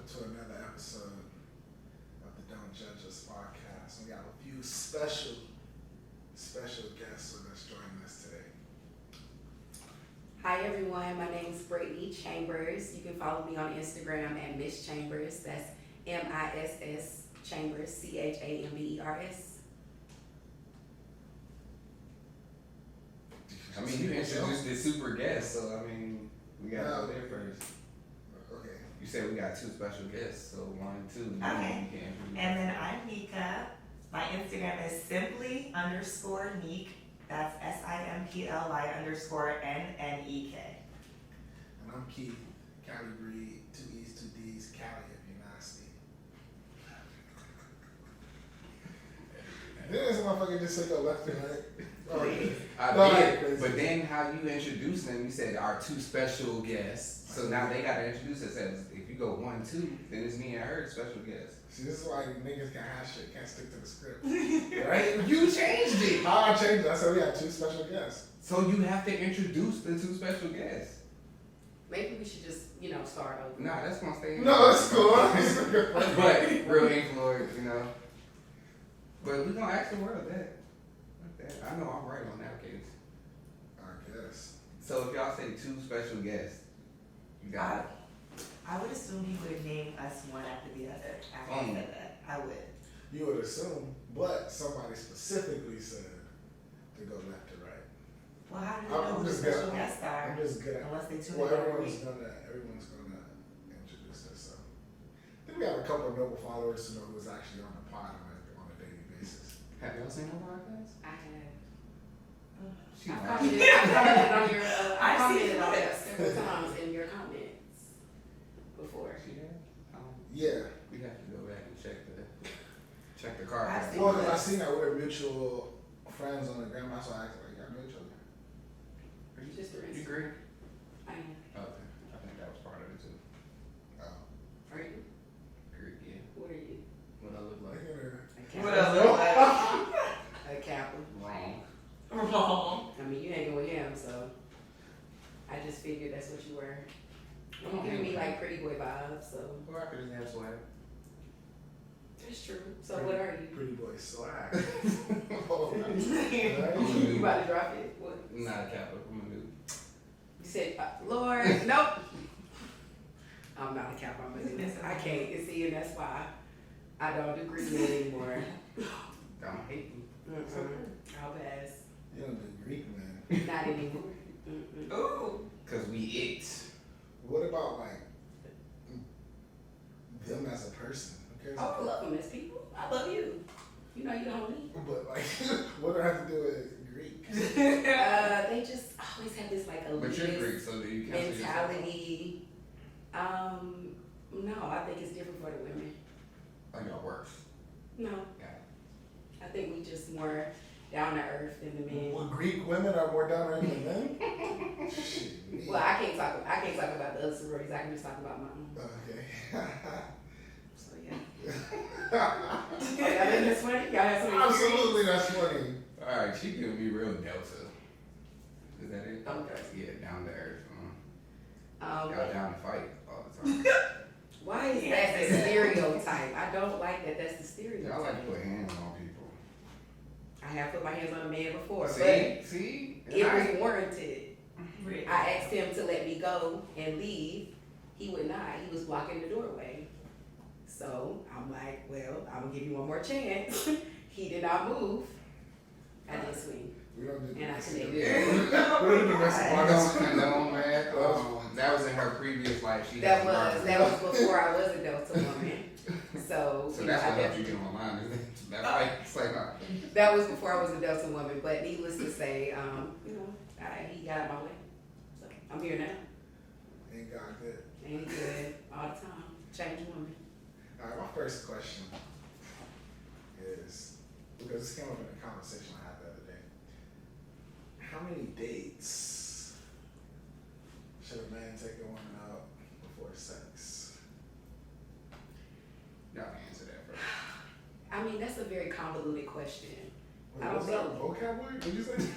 welcome to another episode of the Don't Judge Us podcast. We got a few special guests with us joining us today. Hi everyone, my name is Brittany Chambers. You can follow me on Instagram at Miss Chambers. That's MISS Chambers, CHAMBERS. I mean, you introduced the super guest, so I mean, we got to go there first. Okay. You said we got two special guests, so 1, 2. Okay. And then I'm Nika. My Instagram is simply_Neek. That's SIMPLY_NNEK. And I'm Keith, Cali Breed, 2 E's, 2 D's, Cali if you're nasty. Didn't this motherfucker just say go left and right? Oh, I did, but then how you introduced them, you said our two special guests. So now they got to introduce themselves. If you go 1, 2, then it's me and her special guest. See, this is why niggas can hash shit, can't stick to the script. Right? You changed it. How I changed it? I said we got 2 special guests. So you have to introduce the 2 special guests. Maybe we should just, start over. Nah, that's gonna stay in. No, it's cool. But real influence, But we gonna ask the world that. I know I'm right on that case. I guess. So if y'all say 2 special guests, you got it. I would assume he would name us one after the other. After I said that, I would. You would assume, but somebody specifically said to go left to right. Well, how do you know who the special guests are? I'm just good at Unless they tune well, in every everyone's week. gonna introduce themselves. I think we have a couple of noble followers to know who's actually on the pod on a daily basis. Have y'all seen her podcast? I have. She I like commented on your, I've I seen commented on it. that several times in your comments before. She had? Yeah. We have to go back and check the car. I've seen Well, it. I seen that we're mutual friends on the grandma, so I asked like, y'all know each other. Just the You rest. agree? I am. Okay. I think that was part of it too. Oh. Are you? Agree, yeah. What are you? What I look like? A What Kappa? else? A Kappa. Wrong. Wrong. I mean, you hanging with him, so I just figured that's what you were. Oh, You giving me yeah. like pretty boy vibes, so Or I could just have swag. that's true. So what are you? Pretty boy swag. You about to drop it? What? Not a Kappa. I'm a dude. You said, Lord, nope. I'm not a Kappa. I'm a dude. I can't. You see, and that's why I don't agree with it anymore. Don't hate me. I'll pass. You don't do Greek, man. Not anymore. Ooh. Cause we it. What about like them as a person? Who cares? Oh, I love them as people. I love you. You know you don't need. But like, what do I have to do with Greek? They just always have this like But you're Greek, elitist so do you cancel yourself? mentality. No, I think it's different for the women. Like y'all worse. No, Got it. I think we just more down to earth than the men. Well, Greek women are more down there than men? Shit. Well, I can't talk about the other sororities. I can just talk about my own. Okay. So yeah. Y'all think that's funny? Y'all have something? Absolutely, that's funny. Alright, she giving me real Delta. Is that it? Okay. Yeah, down to earth. Um, Y'all down to fight all the time. why is that the stereotype? I don't like that. That's the stereotype. Y'all like to put hands on people. I have put my hands on a man before, See? but it I- was warranted. Really? I asked him to let me go and leave. He would not. He was blocking the doorway. So I'm like, well, I'm gonna give you one more chance. He did not move. I didn't swing. We don't do And I domestic- connected. Yeah. We don't do domestic I violence. don't condone that. That was in her previous life. She That had was murdered. before I was a Delta woman. So, So you that's know, what helped you get on my mind. Isn't it? That fight, it's like, that was before I was a Delta woman. But needless to say, he got out of my way. So I'm here now. Ain't God good. Ain't he good all the time? Change woman. Alright, my first question is, because this came up in a conversation I had the other day. How many dates should a man take a woman out before sex? y'all can answer that first. I mean, that's a very convoluted question. I don't Was that think- vocabulary? What'd you say?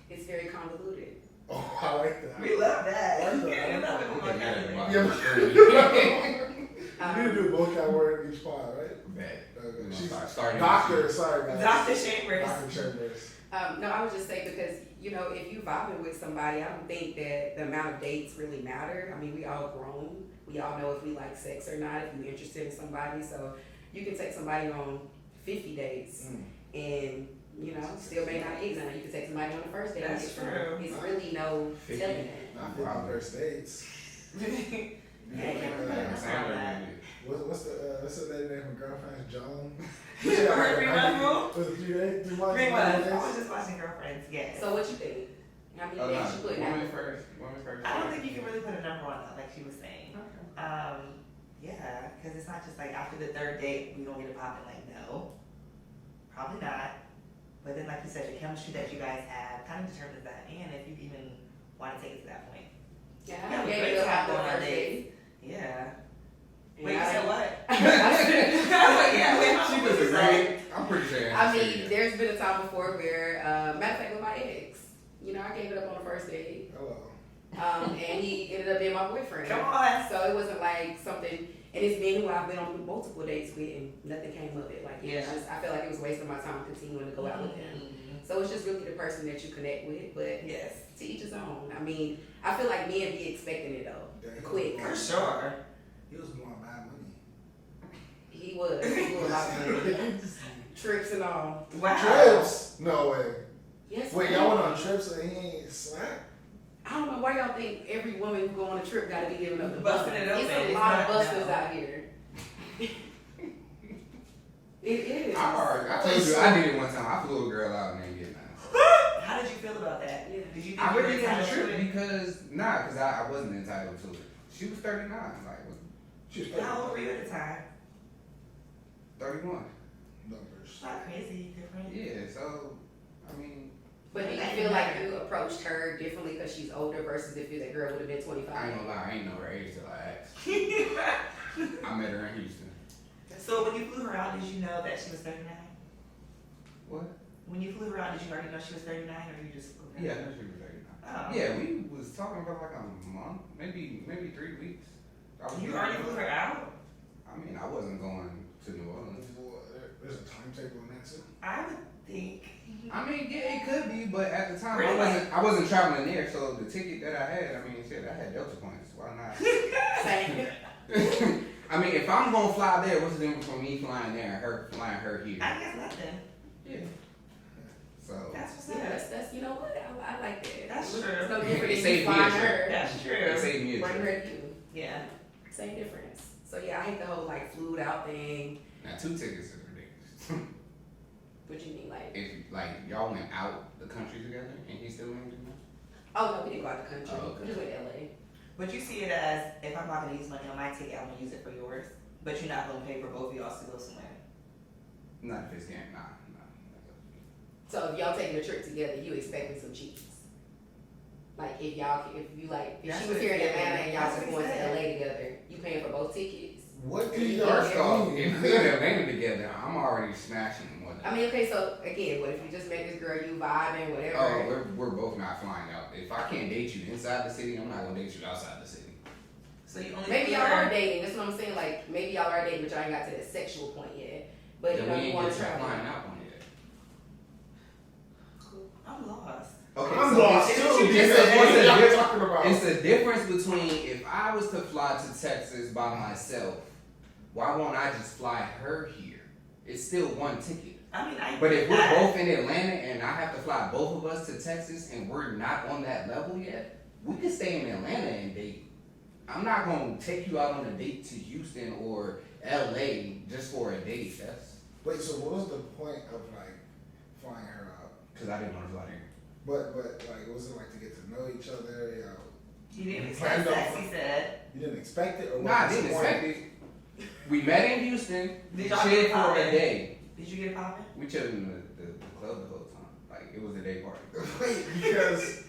It's very convoluted. Oh, I like that. We love that. I like that. Yeah, we love it. Get mad at me about Yeah, this. I You need to do a vocab word each pod, right? Bet. Okay. We're She's gonna start doctor, sorry guys. Dr. Chambers. Dr. Chambers. No, I would just say because, you know, if you vibing with somebody, I don't think that the amount of dates really matter. I mean, we all grown. We all know if we like sex or not, if you're interested in somebody. So you can take somebody on 50 dates and, you know, still may not get none. You can take somebody on the first date. That's and get true. some. It's really no 50. telling it. Not 50 first dates. What's the lady name from Girlfriends? Joan? Three month rule? Was it 3 days? 3 months? 3 months. days? I was just watching Girlfriends, yes. So what you think? How many dates you putting Women out? first. Women first. I don't think you can really put a number on that, like she was saying. Okay. Yeah, because it's not just like after the third date, we don't get it popping. Like, no, probably not. But then, like you said, the chemistry that you guys have kind of determines that, and if you even want to take it to that point. Yeah, Yeah, I we gave great you a time couple going on first dates. dates. Yeah. And Wait, you I- said what? I said- I was like, yeah, wait, how She much was was a that? great. I'm pretty sure. I mean, there's been a time before where, matter of fact, with my ex, you know, I gave it up on the first date, Hello. and he ended up being my boyfriend. Come on. So it wasn't like something, and it's men who I've been on multiple dates with, and nothing came of it. Like, it's Yeah. just, I feel like it was wasting my time continuing to go out with him. Mhm. So it's just really the person that you connect with, but Yes, to each his own. I mean, I feel like men be expecting it though, quick. for sure. He was blowing bad money. He was a lot of money. Trips and all. Wow. Trips? No way. Yes. Wait, man. y'all went on trips and he ain't slapped? I don't know why y'all think every woman who go on a trip got to be giving up the Busting bus. it open. It's a It's lot of not- busters no. out here. It is. I told you I did it one time. I flew a girl out and didn't get none. How did you feel about that? Yeah. Did you think I you were really didn't entitled to trip it? because I wasn't entitled to it. She was 39, like She was How old were you at the time? 31. numbers. It's not crazy different. Yeah, so I mean, But do you feel like you approached her differently because she's older versus if that girl would have been I 25? ain't gonna lie, I ain't know her age till I asked. I met her in Houston. So when you flew her out, did you know that she was 39? What? When you flew her out, did you already know she was 39 or you just flew her Yeah, I out? know she was 39. Oh. Yeah, we was talking about like a month, maybe 3 weeks. You already flew her out? I mean, I wasn't going to New Orleans. There's a timetable on that too. I would think. I mean, yeah, it could be, but at the time Really? I wasn't traveling there, so the ticket that I had, I mean, shit, I had Delta points. Why not? Same. I mean, if I'm gonna fly there, what's the difference from me flying there and her flying her here? I guess nothing. Yeah. So That's what's Yeah, up. that's you know what? I like that. That's It's true. no different It than saved you me a flying trip. her. That's it true. saved me a Bring her trip. to you. Yeah. Same difference. So yeah, I hate the whole like flued out thing. Now 2 tickets is ridiculous. What you mean, like? If like y'all went out the country together and he still went to do Oh no, we didn't go out the country. Oh, okay. We just went to LA. But you see it as if I'm not gonna use money on my ticket, I'm gonna use it for yours. But you're not gonna pay for both of y'all to go somewhere. not if it's game, nah. So if y'all taking a trip together, you expecting some cheese. Like if you like, if That's she was what here in he Atlanta said. and y'all That's was what going he to said. LA together, you paying for both tickets? What do Yeah, y'all First off, mean? if we in Atlanta together, I'm already smashing more than I mean, okay, so again, what if you just met this girl, you vibing, whatever? Oh, we're both not flying out. If I can't date you inside the city, I'm not gonna date you outside the city. So you only Maybe flew y'all her- are dating. That's what I'm saying. Like maybe y'all are dating, but y'all ain't got to that sexual point yet. But you Then know, we you ain't want get to to travel. flying out on it. I'm lost. Okay, I'm so lost it's- too. it's Because a- what it's a are y'all diff- talking about? It's the difference between if I was to fly to Texas by myself, why won't I just fly her here? It's still one ticket. I mean, I. But if we're I- both in Atlanta and I have to fly both of us to Texas and we're not on that level yet, we can stay in Atlanta and date. I'm not gonna take you out on a date to Houston or LA just for a date. That's Wait, so what was the point of like flying her out? because I didn't want to fly here. But like, what was it like to get to know each other? You know, You didn't You expect planned on- sex, he said. you didn't expect it, or Nah, I was it didn't disappointing? expect it. We met in Houston. We Did y'all chilled get for a poppin'? day. Did you get it popping? We chilled in the club the whole time. Like it was a day party. Wait, because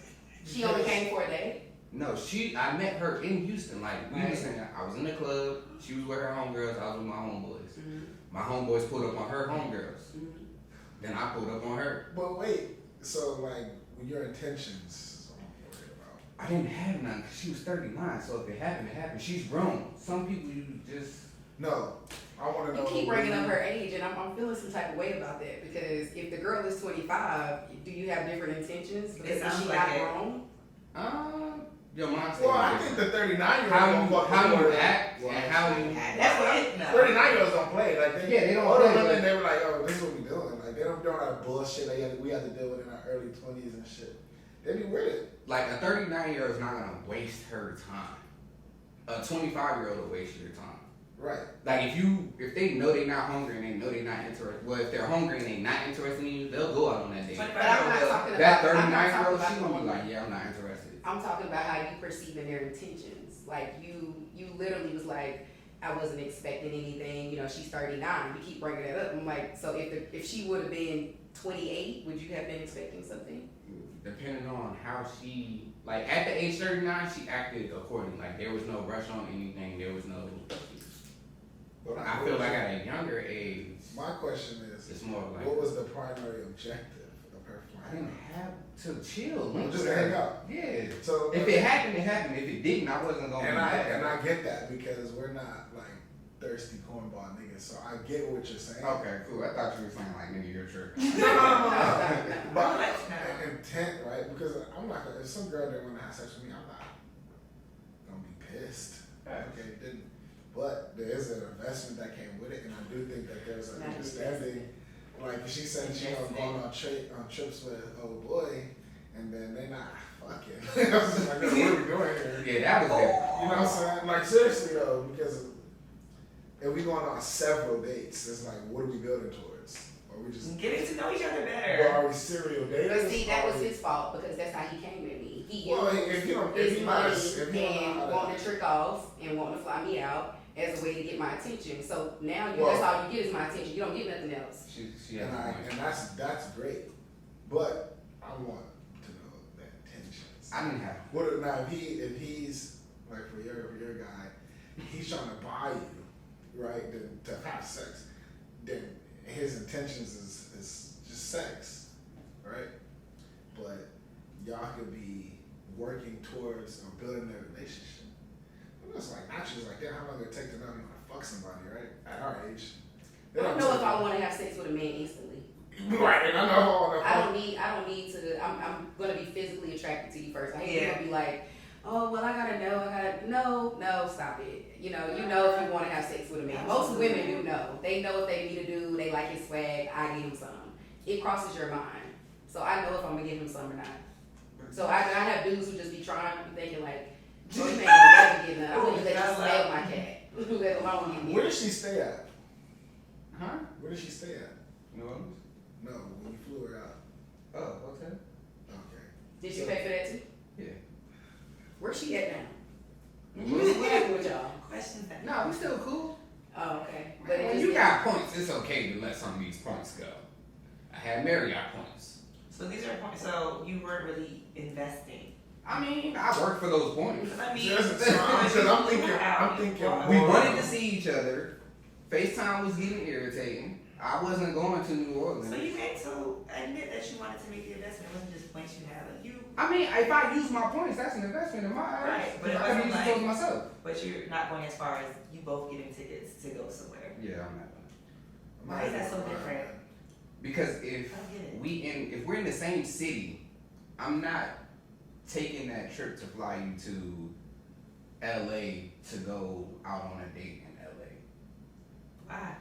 She only came for a day. No, I met her in Houston. Like we Right. was in, I was in the club. She was with her homegirls. I was with my homeboys. Mm-hmm. My homeboys pulled up on her homegirls. Mm-hmm. Then I pulled up on her. But wait, so like your intentions is what I'm worried about. I didn't have none because she was 39. So if it happened, it happened. She's grown. Some people you just No, I want to You know. keep bringing up her age, and I'm feeling some type of way about that because if the girl is 25, do you have different intentions? Because It is sounds she like not it. grown? Your mind's Well, I think the 39-year-old how you act well, and how you. That's what it. No. 39-year-olds don't play. Like They don't older play, women, but- they were like, oh, this is what we doing. Like they don't have bullshit we had to deal with in our early 20s and shit. They be with it. Like a 39-year-old is not gonna waste her time. A 25-year-old will waste your time. Right. Like if they know they're not hungry and they know they're not interested. Well, if they're hungry and they're not interested in you, they'll go out on that date. But I'm not talking That about. I'm not 39-year-old, talking she about gonna be like, yeah, I'm not interested. I'm talking about how you perceiving their intentions. Like you literally was like, I wasn't expecting anything. You know, she's 39. You keep bringing that up. I'm like, so if she would have been 28, would you have been expecting something? Depending on how she, like at the age 39, she acted accordingly. Like there was no rush on anything. There was no. But I feel like at a younger age, my question is, it's more like what was the primary objective of her I flying? didn't have to chill. Well, just hang out. Yeah. So If it happened, it happened. If it didn't, I wasn't gonna. and be I mad. get that because we're not like thirsty cornball niggas. So I get what you're saying. Okay, cool. I thought you were saying like nigga, you're tripping. No. But That's not- intent, right? Because I'm not gonna, if some girl didn't want to have sex with me, I'm not gonna be pissed. Okay, didn't. But there is an investment that came with it, and I do think that there's an Not understanding. Like she said, she was going on trips with old boy, and then they're not fucking. I was just like, what are we doing here? Yeah, that was it. You know what I'm saying? Like seriously though, because if we going on several dates, it's like, what are we building towards? Are we just? Getting to know each other Or better. are we serial daters? But see, that was Are we- his fault because that's how he came at me. He Well, used if you don't, his if you money notice, if you don't and know how to, wanting to trick off and wanting to fly me out as a way to get my attention. So now Well- that's all you get is my attention. You don't get nothing else. She had a point. and that's great, but I want to know the intentions. I didn't have. What now if he's like for your guy, he's trying to buy you, right? To have sex, then his intentions is just sex, right? But y'all could be working towards or building a relationship. But it's like naturally like, damn, how long it take to know you want to fuck somebody, right? At our age. I don't know if I want to have sex with a man instantly. Right, and I know all the I don't need to. I'm gonna be physically attracted to you first. I hate to be like, oh well, no, stop it. You know if you want to have sex with a man. Most women do know. They know if they meet a dude, they like his swag. I give him some. It crosses your mind, so I know if I'm gonna give him some or not. So I have dudes who just be trying, be thinking like, oh, you ain't gonna never get none. I'm gonna let you smell my cat. Let alone get me. Where does she stay at? Huh? Where does she stay at? New Orleans? No, when you flew her out. Oh, hotel? Okay. Did you pay for that too? Yeah. Where's she at now? Mhm. What happened with y'all? Questions that. No, we still cool. Oh, okay. But it when just you got points, it's okay to let some of these points go. I had Marriott points. So these are points. So you weren't really investing. I mean, I worked for those points. Because I mean, Because I'm thinking, We more- wanted to see each other. FaceTime was getting irritating. I wasn't going to New Orleans. So you had to admit that you wanted to make the investment. It wasn't just points you had. Like you, I mean, if I use my points, that's an investment in my eyes. Right, but it I can wasn't use it like- towards myself. but you're not going as far as you both getting tickets to go somewhere. Yeah, I'm not. Why is that so different? Because if I don't get it. if we're in the same city, I'm not taking that trip to fly you to LA to go out on a date in LA. Why?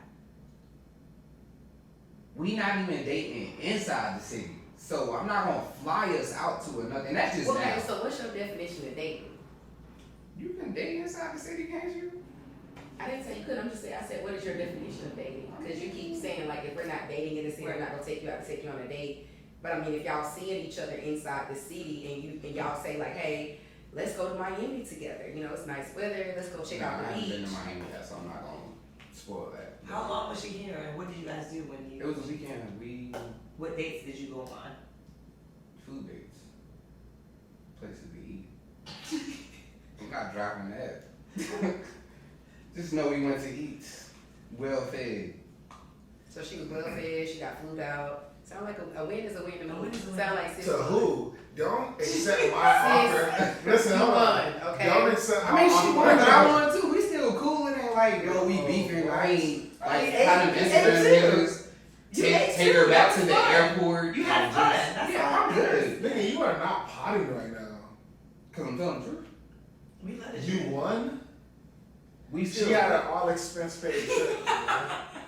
We not even dating inside the city. So I'm not gonna fly us out to another, and that's just Okay, now. so what's your definition of dating? You can date inside the city, can't you? I didn't say you could. I'm just saying. I said, what is your definition of dating? Because you keep saying like, if we're not dating in the city, I'm not gonna take you out to take you on a date. But I mean, if y'all seeing each other inside the city and y'all say like, hey, let's go to Miami together. You know, it's nice weather. Let's go check Nah, out I the haven't beach. been to Miami yet, so I'm not gonna spoil that. How long was she here, and what did you guys do when you? It was a weekend. We What dates did you go on? food dates, places to eat. I'm not dropping that. Just know we went to eat, well fed. So she was well fed. She got flued out. Sound like a win is a win to me. A win is a win. Sound like 6 To months. who? Don't accept my offer. Listen, You hold on. won, okay? Don't accept I my mean, she offer. won, but I won too. We still cool. It ain't like like, yo, we beefing. I ain't like ate- kind of you ate Instagram too. niggas. You ate Take too, her back that to was the fun. airport. You had and fun. just- That's yeah, all I'm that good. Nigga, you are not potting right now. Cause I'm telling the truth. We love it. You won? We still. She had an all expense paid trip.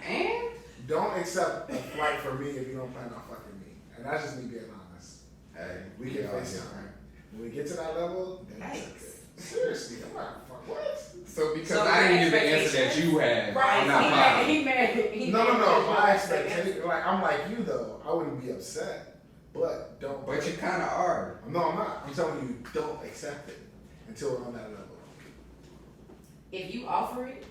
And Don't accept a flight for me if you don't plan on fucking me. And that's just me being honest. hey, We can FaceTime. When we get to that level, then accept Yikes. it. Seriously, I'm not fuck what? So because So I didn't your give the answer that you had, Right, I'm not bothered. he mad. He No, mad. my expectation, like, I'm like you though. I wouldn't be upset, but don't. But you kind of are. No, I'm not. I'm telling you, don't accept it until we're on that level. If you offer it,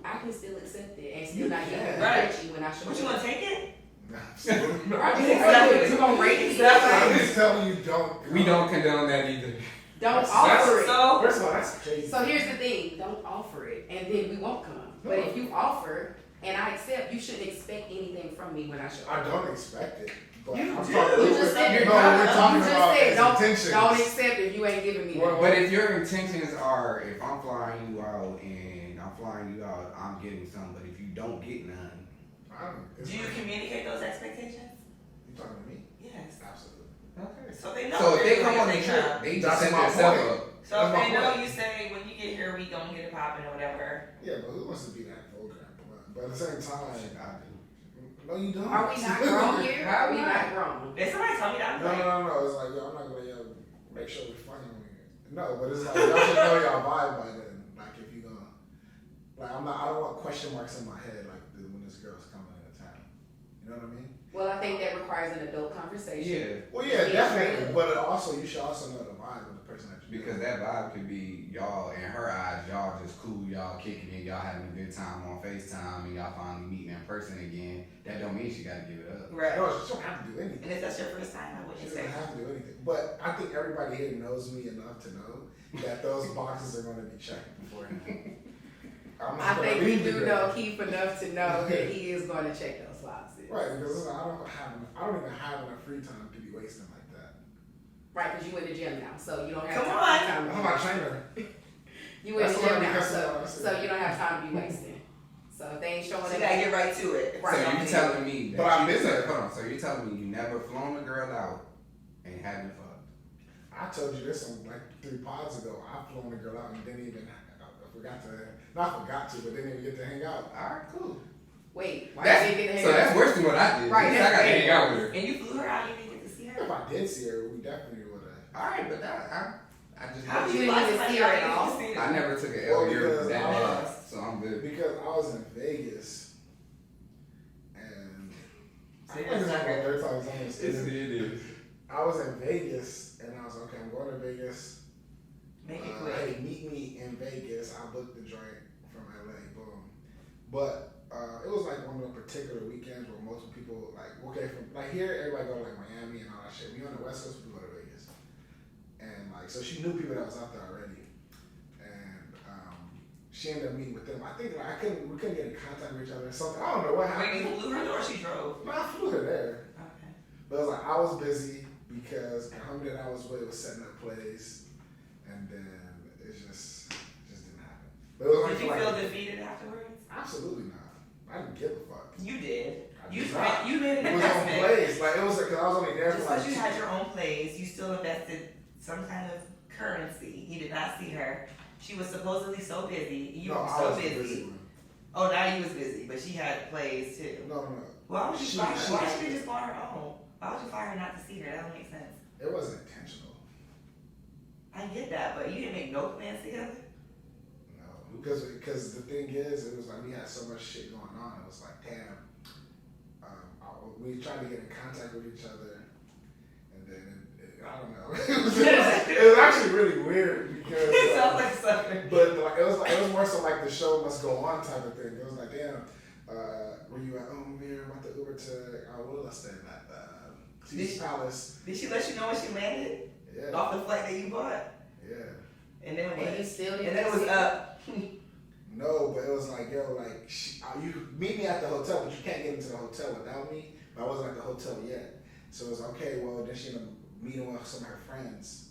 I can still accept it and still You not get can. Right. you when I show What you want to take it? Absolutely not. Right, Exactly. you gonna rate it? I'm just telling you, don't. We don't condone that either. Don't That's- offer it. So, First of all, that's crazy. So here's the thing, don't offer it, and then we won't come. But if you offer and I accept, you shouldn't expect anything from me when I show I up. don't expect it. But You I'm do. talking. You just said no, we're talking you just about said his don't intentions. accept if you ain't giving me Well, that. But if your intentions are, if I'm flying you out and I'm flying you out, I'm getting some. But if you don't get none, do you communicate those expectations? You talking to me? Yes. Absolutely. okay. So they know. So if what they you're come doing on the if they trip, come. they just That's set my themselves point. up. So That's if my they know point. you say when you get here we gonna get it popping or whatever. Yeah, but who wants to be that vulgar? But at the same time, I do. no, you don't. Are we not grown here? Why Are we not? not grown? If somebody tell me that, I'm like, No. It's like, yo, I'm not gonna make sure we're funny on here. No, but it's like y'all should know y'all vibe by then. Like if you gonna, like I don't want question marks in my head like when this girl's coming into town. You know what I mean? Well, I think that requires an adult conversation. Yeah, Well, yeah, Yeah, definitely. right. But also, you should also know the vibe of the person that you're because that vibe could be y'all in her eyes, y'all just cool, y'all kicking it, y'all having a good time on FaceTime, and y'all finally meeting in person again. That don't mean she gotta give it up. right. No, she don't have to do anything. And if that's your first time, I She wouldn't doesn't say. have to do anything. But I think everybody here knows me enough to know that those boxes are going to be checked beforehand. I'm not I gonna think we leave the do girl. know Keith enough to know that he is going to check those boxes. Right, because it's like, I don't even have enough free time to be wasting like that. Right, because you in the gym now, so you don't have Come time. on. time to I'm be my wasting. trainer. You in That's the what gym I mean, now, that's what I so said. you don't have time to be wasting. So if they ain't showing So up, you gotta get right to it. Right. So you telling me that But I've you been there. hold on, so you're telling me you never flown a girl out and haven't fucked? I told you this on like 3 pods ago. I flown a girl out and didn't even, not forgot to, but didn't even get to hang out. Alright, cool. wait, why That's, you didn't get to so hang that's out? worse than what I did. Right, At least I that's got to bad. hang out with her. And you flew her out, you didn't get to see her. If I did see her, we definitely would have. Alright, but that I just How You you didn't fly even somebody see her out, at you all? didn't see her? I never took an Well, L year because that I bad, was- so I'm good. Because I was in Vegas and See, I that's think not it's good. my third time saying this. it is. I was in Vegas and I was like, okay, I'm going to Vegas. Make it Hey, quick. meet me in Vegas. I booked the joint from LA. Boom. But it was like one of the particular weekends where most people like, okay, from like here, everybody go to like Miami and all that shit. We on the West Coast, we go to Vegas. And like, so she knew people that was out there already. And she ended up meeting with them. I think like we couldn't get in contact with each other or something. I don't know what Wait, you happened. flew her or she drove? No, I flew her there. Okay. But it was like I was busy because the homie that I was with was setting up plays, and then it just didn't happen. But it was like Did you for feel like, defeated afterwards? absolutely not. I didn't give a fuck. You did. I You did spent, not. you made an It was on investment. plays. Like it was because I was only there Just for like. because you had your own plays, you still invested some kind of currency. You did not see her. She was supposedly so busy. You no, were I so was busy. busy. Oh, now you was busy, but she had plays too. No. Why would you She- fly her? she- Why should you just go on her own? Why would you fly her not to see her? That don't make sense. It wasn't intentional. I get that, but you didn't make no plans together. No, because the thing is, it was like we had so much shit going on. It was like, damn. We tried to get in contact with each other, and then I don't know. it was actually really weird because. It sounds like something. But like, it was more so like the show must go on type of thing. It was like, damn, were you at Mir about to Uber to Williston at Caesar's Palace? Did she let you know when she landed? Yeah, Off the flight that you bought? yeah. And then And you what? still And didn't then it was see up. No, but it was like, yo, like you meet me at the hotel, but you can't get into the hotel without me. But I wasn't at the hotel yet, so it was okay. Well, then she ended up meeting with some of her friends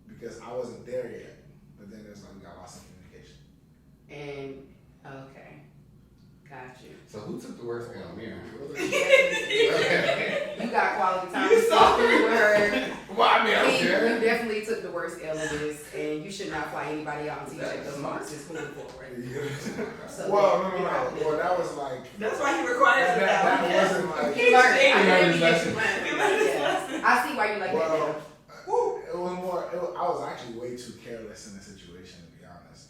because I wasn't there yet. But then it was like we got lost in communication. And okay, Got you. So who took the worst L, me or him? You got quality time. You saw with her. Well, I mean, I don't You care. definitely took the worst L of this, and you should not fly anybody out until you check That's those smart. boxes moving forward. Yeah. So Well, yeah, no. Well, that was like That's why he requires it that now. wasn't like. You learned it. I I learned really his get lesson. you learned We it. learned his Yeah. lesson. I see why you like that. Well, Now. it was more. I was actually way too careless in the situation, to be honest.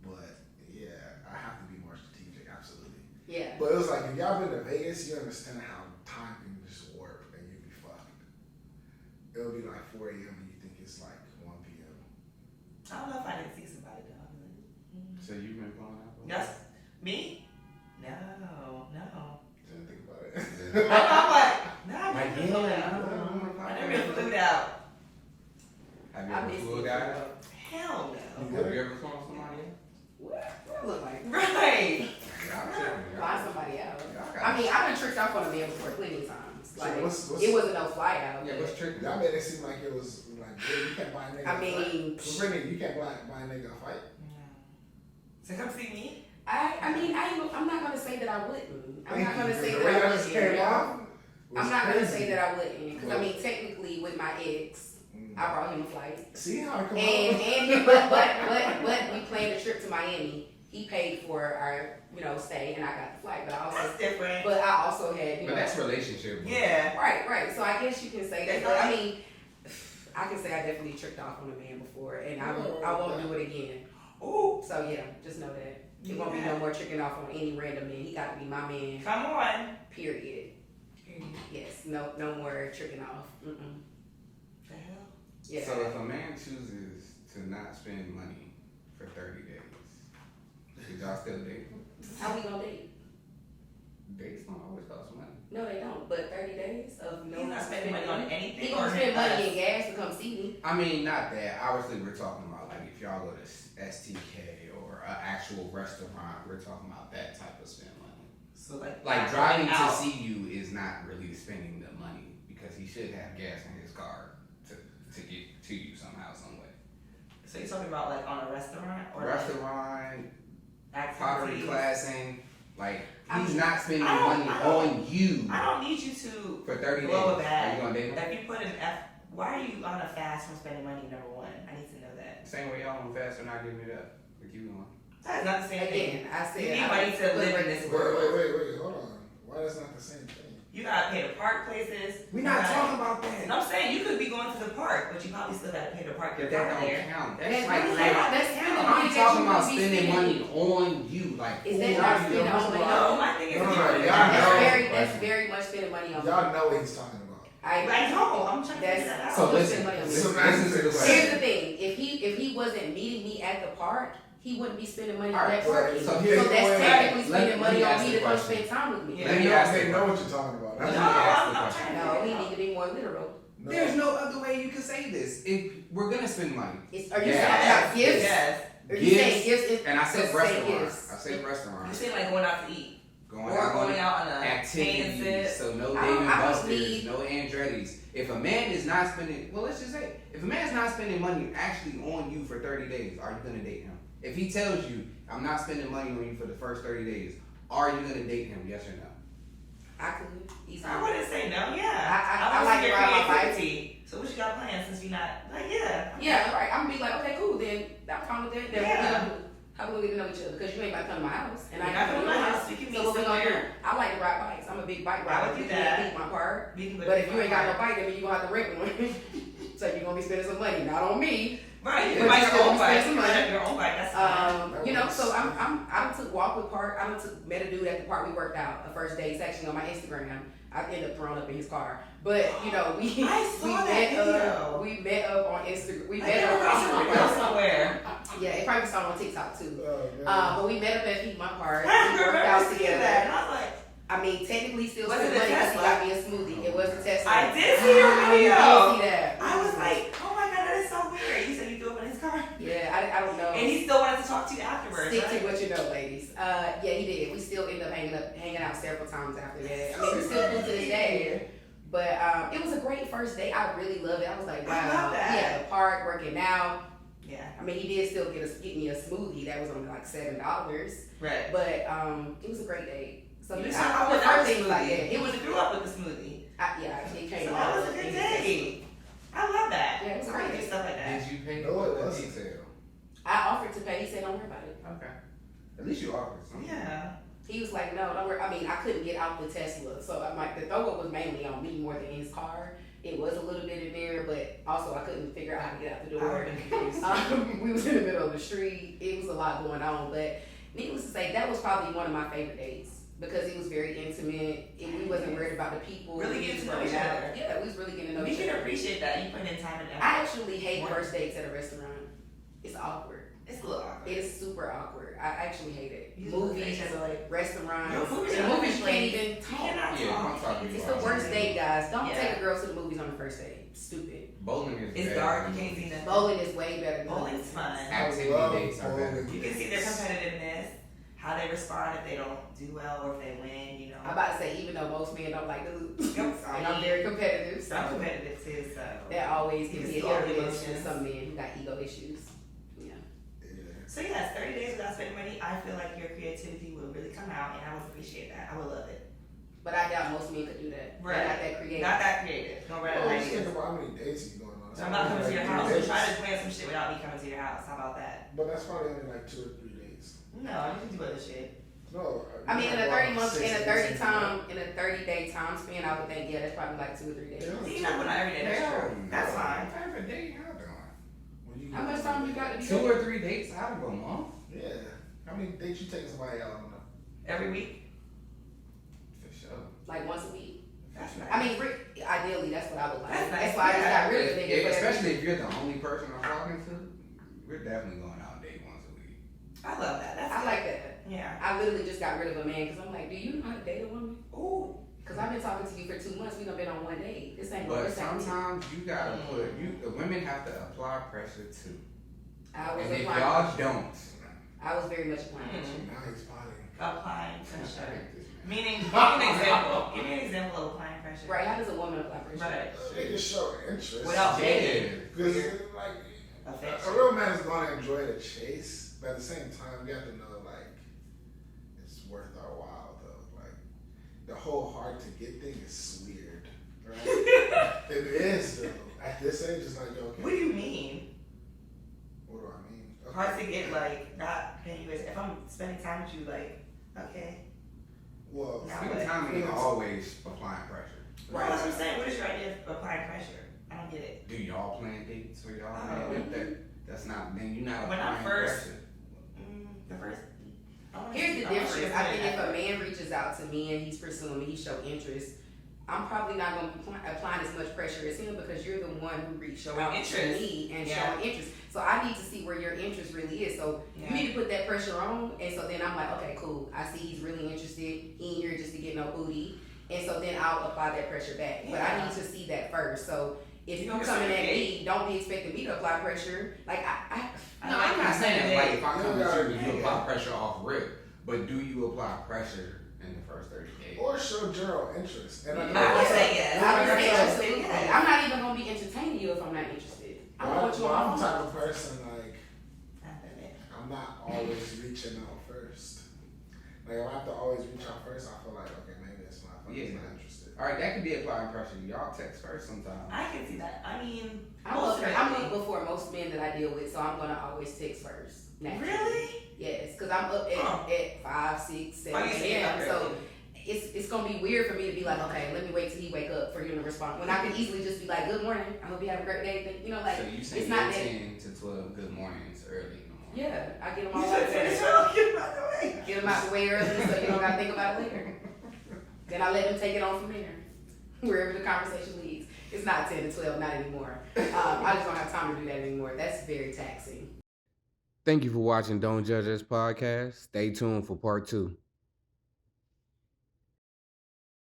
But yeah, I have to be more strategic, absolutely. Yeah. But it was like if y'all been to Vegas, you understand how time can just warp and you be fucked. It'll be like 4 a.m. and you think it's like 1 p.m. I don't know if I didn't see somebody though. I'm like, So you've been blowing out? Yes. Me? No. Didn't think about it. I'm like, no, I Like, never flew out. I never flew out. Have you I ever miss flew a it. guy? Hell no. Have you ever flown somebody else? What I look like? Right. Y'all tripping, Fly y'all. somebody out. Y'all got- I mean, I've been tricked off on a man before plenty of times. So Like, what's- it wasn't no fly out. Yeah, but- what's tricky? Y'all made it seem like it was like, yeah, you can't buy a nigga I a mean, fight. Well, Brittany, you can't buy a nigga a fight. So come see me. I'm not gonna say that I wouldn't. I'm not Thank gonna you. say The that way I that just came wouldn't. off was I'm not gonna crazy. say that I wouldn't, because I mean, technically, with my ex, I brought him a flight, See how it come and but we planned a trip to Miami. He paid for our stay, and I got the flight. That's different. But I also had But that's relationship. bro. Yeah. right. So I guess you can say that. But I mean, I can say I definitely tricked off on a man before, and I won't do it again. Ooh. So yeah, just know that. It won't be no more tricking off on any random man. He got to be my man. Come on. Period. Yes. No more tricking off. The hell? Yeah. So if a man chooses to not spend money for 30 days, did y'all still date? How we gonna date? Dates don't always cost money. No, they don't. But 30 days of no He's not spending money on anything. He gonna or spend us? money in gas to come see me. I mean, not that. Obviously, we're talking about like if y'all go to STK or an actual restaurant, we're talking about that type of spend money. So like Driving out. to see you is not really spending the money because he should have gas in his car to get to you somehow, some way. So you're talking about like on a restaurant or Restaurant, like pottery activities? classing, like he's I'm- not spending I don't- money I don't- on you I don't need you to for 30 days. blow a Are bag. you gonna date him? If you put an F, why are you on a fast from spending money? Number one, I need to know that. Same way y'all on fast or not giving it up. Like you on. That is not the same thing. Again, I said You need I money to live in this Wait, world. wait, hold on. Why that's not the same thing? You gotta pay to park places. We're You not gotta- talking about that. And I'm saying you could be going to the park, but you probably still gotta pay to park your But car that there. don't count. That's That's like really like, not- that's kind of I'm money that talking you about would be spending money spending. on you. Like Is who that are not you? spending on money? No, my thing is No, if you no, put it y'all down know. there- That's very much spending money on me. Y'all know what he's talking about. I know. I'm trying to figure that out. So That's- listen, money on me. listen to the Here's question. the thing: if he wasn't meeting me at the park, he wouldn't be spending money on Alright, that parking. so So here's that's the way- technically let spending me money on ask me the to come question. spend time with me. Yeah. Let me They ask know, the they know question. what you're talking about. No, Let That's me ask the I'm question. trying to No, figure he it need to be more literal. no. There's no other way you can say this. If we're gonna spend money, Are you Yeah. talking about gifts? Yes. Are you saying Gifts, gifts? and I said Say restaurant. gifts. I said You restaurant. seem like going out to eat. Going Or out on going out on a activities. sit. So no I Dave don't- and I don't Buster's, need- no Andretti's. If a man is not spending, well, let's just say, if a man's not spending money actually on you for 30 days, are you gonna date him? If he tells you, I'm not spending money on you for the first 30 days, are you gonna date him? Yes or no? I could easily. I wouldn't say no, yeah. I wanna like see to your ride my bike. creativity. So what you got planned since you're not, like, yeah. Yeah, right. I'm gonna be like, okay, cool. Then I'm fine with that. Then Yeah. what we gonna do? How we gonna get to know each other? Because you ain't about to come to my house, and I You're ain't not coming coming to to your my house. house. We can So meet what we gonna do? somewhere. I like to ride bikes. I'm a big bike I rider. would do You that. can't beat my car. We can go But to if you ain't got no bike, then you gonna have to rent one. So you're gonna be spending some money, not on me. Right, you But can buy you your still own bike. spend You some can money. have your own bike, that's fine. You know, so I done took walk with park. I done met a dude at the park. We worked out the first day. It's actually on my Instagram. I ended up throwing up in his car, but you know we I saw we that met video. we met up on Instagram. We I met came up across a video on somewhere. Yeah, it probably saw on TikTok too. Oh, man. But we met up at Piedmont Park. I We worked remember out seeing together. that, and I was like, I mean, technically still Was spent it a money because he Tesla? got me a smoothie. It was a Tesla. I did see your You video. did see that. I was like, oh my god, that is so weird. You said you threw up in his car. Yeah, I don't know. And he still wanted to talk to you afterwards, Stick right? to what you know, ladies. Yeah, he did. We still ended up hanging out several times after that. I mean, we still do to this day. But it was a great first day. I really loved it. I was like, I wow. love that. Yeah, the park, working out. Yeah. I mean, he did still get me a smoothie that was only like $7, Right. but it was a great date. So You I saw prefer without things like smoothie. that. It was grew up with the smoothie. Yeah, it came So out. that was a good day. I love that. Yeah, it was I like great. do stuff like that. Did you pay No, for it the wasn't. detail? I offered to pay. He said, "Don't worry about it." Okay. At least you offered something. Yeah. He was like, "No, don't worry." I mean, I couldn't get out the Tesla, so I'm like, the throw up was mainly on me more than his car. It was a little bit in there, but also I couldn't figure out how to get out the I door. would've been confused. We was in the middle of the street. It was a lot going on, but needless to say, that was probably one of my favorite dates because it was very intimate. We wasn't worried about the people. Really We getting was to know worried each out- other. Yeah, we was really getting to know We each can other. appreciate that you put in time and effort. I actually hate More. first dates at a restaurant. It's awkward. It's a little awkward. It's super awkward. I actually hate it. You just look at Movies, each other like, restaurants, Yo, movies and are movies you can't like- even you talk. cannot Yeah, talk. I'm talking It's about the worst date, guys. Don't Yeah. take a girl to the movies on the first date. Stupid. Bowling is It's better dark, than you can't see movies. nothing. Bowling is way better than Bowling's movies. fun. Activity love dates are better. bowling. You can see their competitiveness, how they respond if they don't do well or if they win, you know. I'm about to say, even though most men don't like to lose, Yep. and I'm very competitive, so I'm competitive too, so. that always You can can be a see all hit or the miss with emotions. some men who got ego issues. Yeah. Yeah. So yes, 30 days without spending money, I feel like your creativity will really come out and I would appreciate that. I would love it. But I doubt most men could do that. Right. They're not that creative. Not that creative. No Well, random just think ideas. about how many dates you going on. So I'm not coming to your Like, house. three So try dates. to plan some shit without me coming to your house. How about that? But that's probably only like 2 or 3 days. No, you can do other shit. No. I mean, in a you 30 know, month, 6 in a days 30 and- time, in a 30-day time span, I would think, yeah, that's probably like 2 or 3 days. Yeah. You're not going out every day. That's Hell true. no. That's fine. What type of date y'all doing? When you How much time you got to be 2 or 3 dates out of a month? Yeah. How many dates you taking somebody out on? Every week? For sure. Like once a week. That's nice. I mean, ideally, that's what I would like. That's nice. That's why I just got rid of niggas. Especially if you're the only person I'm talking to, we're definitely going out on date once a week. I love that. That's I good. like that. Yeah. I literally just got rid of a man because I'm like, do you know how to date a woman? Ooh. Because I've been talking to you for 2 months. We done been on one date. This ain't But this ain't me. sometimes you gotta the women have to apply pressure too. I was And if applying. y'all don't, I was very much applying. Now he's potting. Applying pressure. I Meaning, give me an example. Give me an example of applying pressure. Right? How does a woman apply pressure? Right. They just show interest. Without dating. Because like Affection. a real man is going to enjoy the chase, but at the same time, you have to know like it's worth our while though. Like the whole hard to get thing is weird, right? It is though. At this age, it's like okay. What do you mean? What do I mean? Okay. Hard to get, like, not paying you. If I'm spending time with you, like, okay. Well, Now Spending time ain't always applying pressure. Right. That's what I'm saying. What is your idea of applying pressure? I don't get it. Do y'all plan dates or y'all Oh. that's not then you're not When I applying first- pressure. The first. Here's the difference. I think if a man reaches out to me and he's pursuing me, he show interest. I'm probably not going to be applying as much pressure as him because you're the one who reached out to interest. me and Yeah. showing interest. So I need to see where your interest really is. So Yeah. you need to put that pressure on. And so then I'm like, okay, cool. I see he's really interested. He ain't here just to get no booty. And so then I'll apply that pressure back. But I Yeah. need to see that first. So if You you're don't coming at reciprocate. me, don't be expecting me to apply pressure. Like No, I'm not saying like if I come Yeah, to you, you yeah. apply pressure off rip, but do you apply pressure in the first 30 days? or show general interest. And I would say yes. I would would say say absolutely. yes. I'm not even gonna be entertaining you if I'm not interested. I don't want you I'm on the my type phone. of person like I've done it. I'm not always reaching out first. Like if I have to always reach out first, I feel like okay, maybe it's not. I'm just Yeah. not interested. All right, that could be applying pressure. Y'all text first sometimes. I can see that. I mean, I'm up before most men that I deal with, so I'm gonna always text first. Naturally. Really? Yes, because I'm up at 5, 6, 7 Oh, you see a.m. it So early. it's gonna be weird for me to be like, okay, let me wait till he wake up for you to respond. When I can easily just be like, good morning. I hope you have a great day. You know, like So you say it's not that. 10 to 12 good mornings early in the morning. Yeah, I get them You all said out the finish way. well, get out the way. Get them out the way early so you don't gotta think about it later. Then I let them take it on from there, wherever the conversation leads. It's not 10 to 12, not anymore. I just don't have time to do that anymore. That's very taxing. Thank you for watching Don't Judge Us podcast. Stay tuned for part 2.